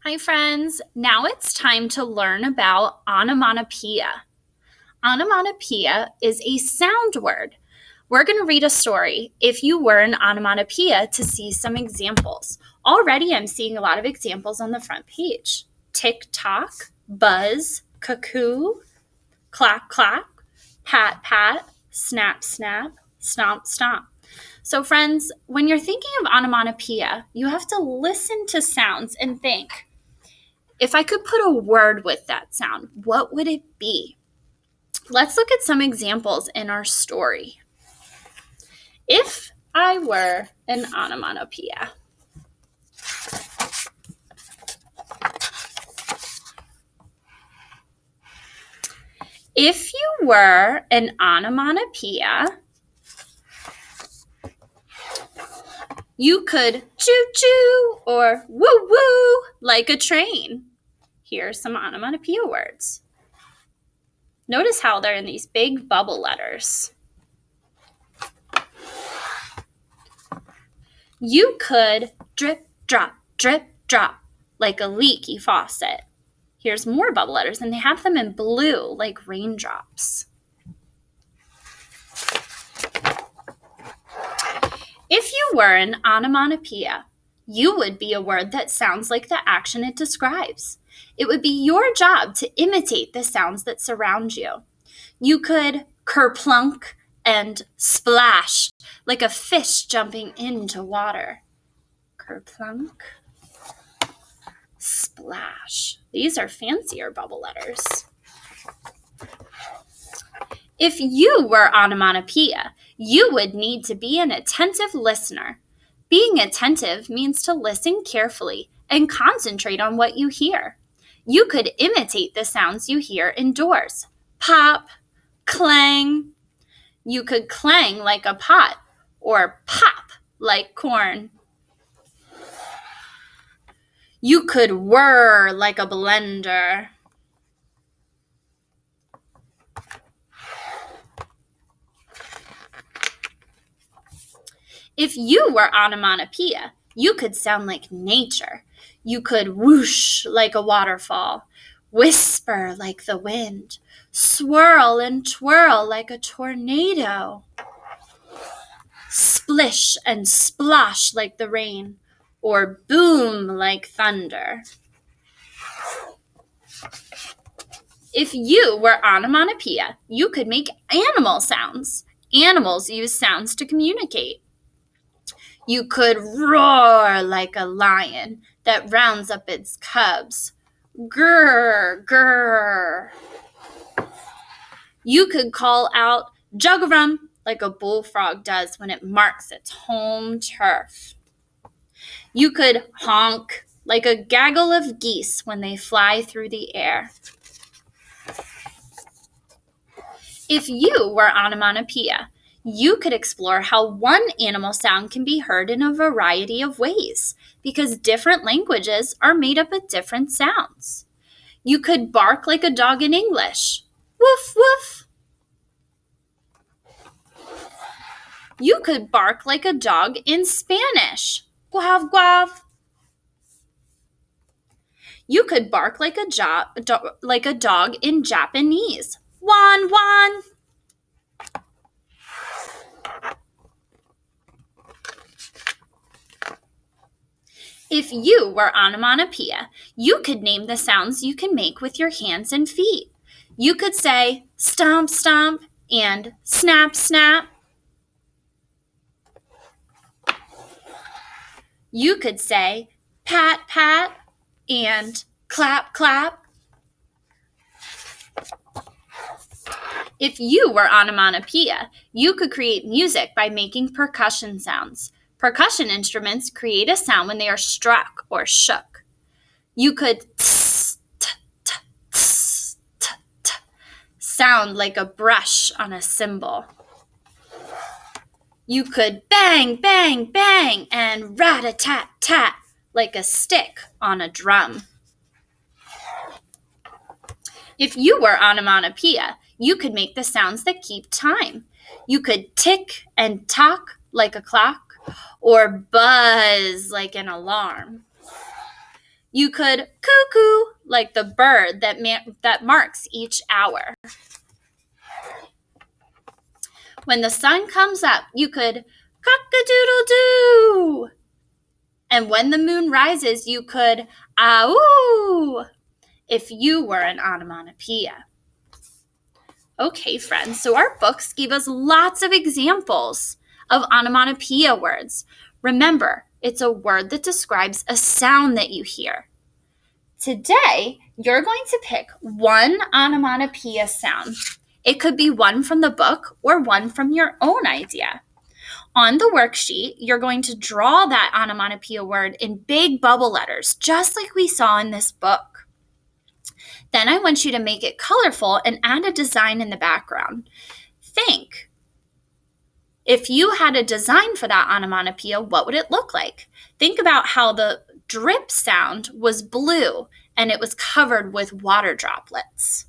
Hi friends, now it's time to learn about onomatopoeia. Onomatopoeia is a sound word. We're going to read a story, If You Were an Onomatopoeia, to see some examples. Already I'm seeing a lot of examples on the front page. Tick-tock, buzz, cuckoo, clack-clack, pat-pat, snap-snap, stomp-stomp. So friends, when you're thinking of onomatopoeia, you have to listen to sounds and think, if I could put a word with that sound, what would it be? Let's look at some examples in our story. If I were an onomatopoeia. If you were an onomatopoeia, you could choo-choo or woo-woo like a train. Here are some onomatopoeia words. Notice how they're in these big bubble letters. You could drip, drop, like a leaky faucet. Here's more bubble letters, and they have them in blue, like raindrops. If you were an onomatopoeia, you would be a word that sounds like the action it describes. It would be your job to imitate the sounds that surround you. You could kerplunk and splash, like a fish jumping into water. Kerplunk, splash. These are fancier bubble letters. If you were onomatopoeia, you would need to be an attentive listener. Being attentive means to listen carefully and concentrate on what you hear. You could imitate the sounds you hear indoors. Pop, clang. You could clang like a pot or pop like corn. You could whir like a blender. If you were onomatopoeia, you could sound like nature. You could whoosh like a waterfall, whisper like the wind, swirl and twirl like a tornado, splish and splosh like the rain, or boom like thunder. If you were onomatopoeia, you could make animal sounds. Animals use sounds to communicate. You could roar like a lion that rounds up its cubs. Grrr, grrr. You could call out juggarum like a bullfrog does when it marks its home turf. You could honk like a gaggle of geese when they fly through the air. If you were onomatopoeia, you could explore how one animal sound can be heard in a variety of ways, because different languages are made up of different sounds. You could bark like a dog in English. Woof, woof. You could bark like a dog in Spanish. Guav, guav. You could bark like a dog in Japanese. Wan, wan. If you were onomatopoeia, you could name the sounds you can make with your hands and feet. You could say stomp, stomp and snap, snap. You could say pat, pat and clap, clap. If you were onomatopoeia, you could create music by making percussion sounds. Percussion instruments create a sound when they are struck or shook. You could tss, t, t, tss, t, t, sound like a brush on a cymbal. You could bang, bang, bang, and rat-a-tat-tat like a stick on a drum. If you were onomatopoeia, you could make the sounds that keep time. You could tick and tock like a clock, or buzz like an alarm. you could cuckoo, like the bird that marks each hour. When the sun comes up, you could cock-a-doodle-doo. And when the moon rises, you could ah-oo, if you were an onomatopoeia. Okay, friends, so our books gave us lots of examples of onomatopoeia words. Remember, it's a word that describes a sound that you hear. Today, you're going to pick one onomatopoeia sound. It could be one from the book or one from your own idea. On the worksheet, you're going to draw that onomatopoeia word in big bubble letters, just like we saw in this book. Then I want you to make it colorful and add a design in the background. Think, if you had a design for that onomatopoeia, what would it look like? Think about how the drip sound was blue and it was covered with water droplets.